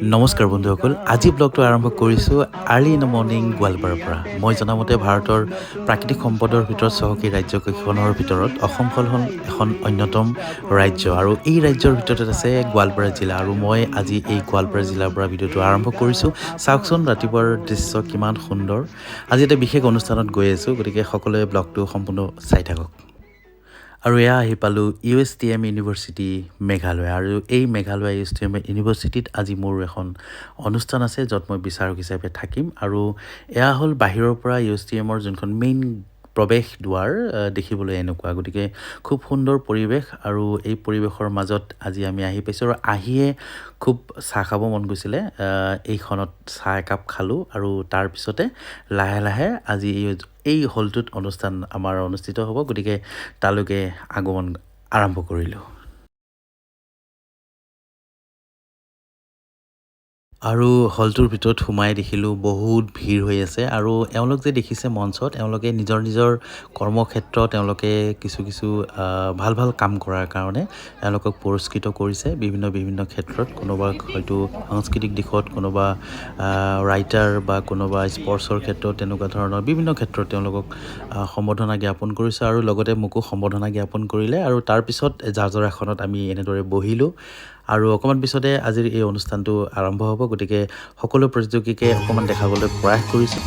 নমস্কাৰ বন্ধুসকল আজি ব্লগটো আৰম্ভ কৰিছোঁ আৰ্লি ইন দ্য মৰ্ণিং গোৱালপাৰাৰ পৰা মই জনামতে ভাৰতৰ প্ৰাকৃতিক সম্পদৰ ভিতৰত চহকী ৰাজ্যকেইখনৰ ভিতৰত অসমখন হ'ল এখন অন্যতম ৰাজ্য আৰু এই ৰাজ্যৰ ভিতৰত আছে গোৱালপাৰা জিলা আৰু মই আজি এই গোৱালপাৰা জিলাৰ পৰা ভিডিঅ'টো আৰম্ভ কৰিছোঁ চাওকচোন ৰাতিপুৱাৰ দৃশ্য কিমান সুন্দৰ আজি এটা বিশেষ অনুষ্ঠানত গৈ আছোঁ গতিকে সকলোৱে ব্লগটো সম্পূৰ্ণ চাই থাকক আৰু এয়া আহি পালোঁ USTM ইউনিভাৰ্চিটি মেঘালয় আৰু এই মেঘালয় USTM ইউনিভাৰ্চিটিত আজি মোৰ এখন অনুষ্ঠান আছে য'ত মই বিচাৰক হিচাপে থাকিম আৰু এয়া হ'ল বাহিৰৰ পৰা USTMৰ যোনখন মেইন প্ৰৱেশ দুৱাৰ দেখিবলৈ এনেকুৱা গতিকে খুব সুন্দৰ পৰিৱেশ আৰু এই পৰিৱেশৰ মাজত আজি আমি আহি পাইছোঁ আৰু আহিয়ে খুব চাহ খাব মন গৈছিলে এইখনত চাহ একাপ খালোঁ আৰু তাৰপিছতে লাহে লাহে আজি এই হলটোত অনুষ্ঠান আমাৰ অনুষ্ঠিত হ'ব গতিকে তালৈকে আগমন আৰম্ভ কৰিলোঁ আৰু হলটোৰ ভিতৰত সোমাই দেখিলোঁ বহুত ভিৰ হৈ আছে আৰু এওঁলোক যে দেখিছে মঞ্চত এওঁলোকে নিজৰ নিজৰ কৰ্মক্ষেত্ৰ তেওঁলোকে কিছু ভাল ভাল কাম কৰাৰ কাৰণে এওঁলোকক পুৰস্কৃত কৰিছে বিভিন্ন ক্ষেত্ৰত কোনোবা হয়তো সাংস্কৃতিক দিশত কোনোবা ৰাইটাৰ বা কোনোবা স্পৰ্টছৰ ক্ষেত্ৰত তেনেকুৱা ধৰণৰ বিভিন্ন ক্ষেত্ৰত তেওঁলোকক সম্বৰ্ধনা জ্ঞাপন কৰিছে আৰু লগতে মোকো সম্বৰ্ধনা জ্ঞাপন কৰিলে আৰু তাৰপিছত জাজৰ আসনত আমি এনেদৰে বহিলোঁ আৰু অকণমান পিছতে আজিৰ এই অনুষ্ঠানটো আৰম্ভ হ'ব গতিকে সকলো প্ৰতিযোগীকে অকণমান দেখাবলৈ প্ৰয়াস কৰিছোঁ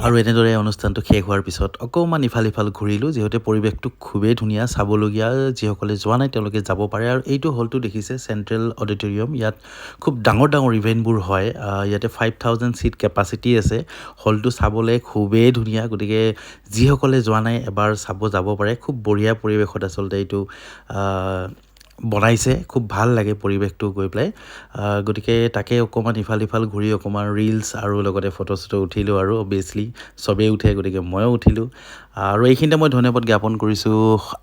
আৰু এনেদৰে অনুষ্ঠানটো শেষ হোৱাৰ পিছত অকণমান ইফাল ঘূৰিলোঁ যিহেতু পৰিৱেশটো খুবেই ধুনীয়া চাবলগীয়া যিসকলে যোৱা নাই তেওঁলোকে যাব পাৰে আৰু এইটো হলটো দেখিছে চেণ্ট্ৰেল অডিটৰিয়াম ইয়াত খুব ডাঙৰ ইভেণ্টবোৰ হয় ইয়াতে 5000 ছিট কেপাচিটি আছে হলটো চাবলৈ খুবেই ধুনীয়া গতিকে যিসকলে যোৱা নাই এবাৰ চাব যাব পাৰে খুব বঢ়িয়া পৰিৱেশত আচলতে এইটো বনাইছে খুব ভাল লাগে পৰিৱেশটো গৈ পেলাই গতিকে তাকে অকণমান ইফাল ঘূৰি অকণমান ৰিলছ আৰু লগতে ফটো উঠিলোঁ আৰু অবভিয়াছলি চবেই উঠে গতিকে ময়ো উঠিলোঁ আৰু এইখিনিতে মই ধন্যবাদ জ্ঞাপন কৰিছোঁ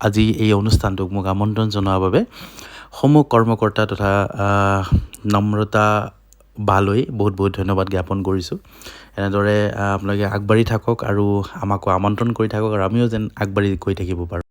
আজি এই অনুষ্ঠানটোক মোক আমন্ত্ৰণ জনোৱাৰ বাবে সমূহ কৰ্মকৰ্তা তথা নম্ৰতা বালৈ বহুত ধন্যবাদ জ্ঞাপন কৰিছোঁ এনেদৰে আপোনালোকে আগবাঢ়ি থাকক আৰু আমাকো আমন্ত্ৰণ কৰি থাকক আৰু আমিও যেন আগবাঢ়ি গৈ থাকিব পাৰোঁ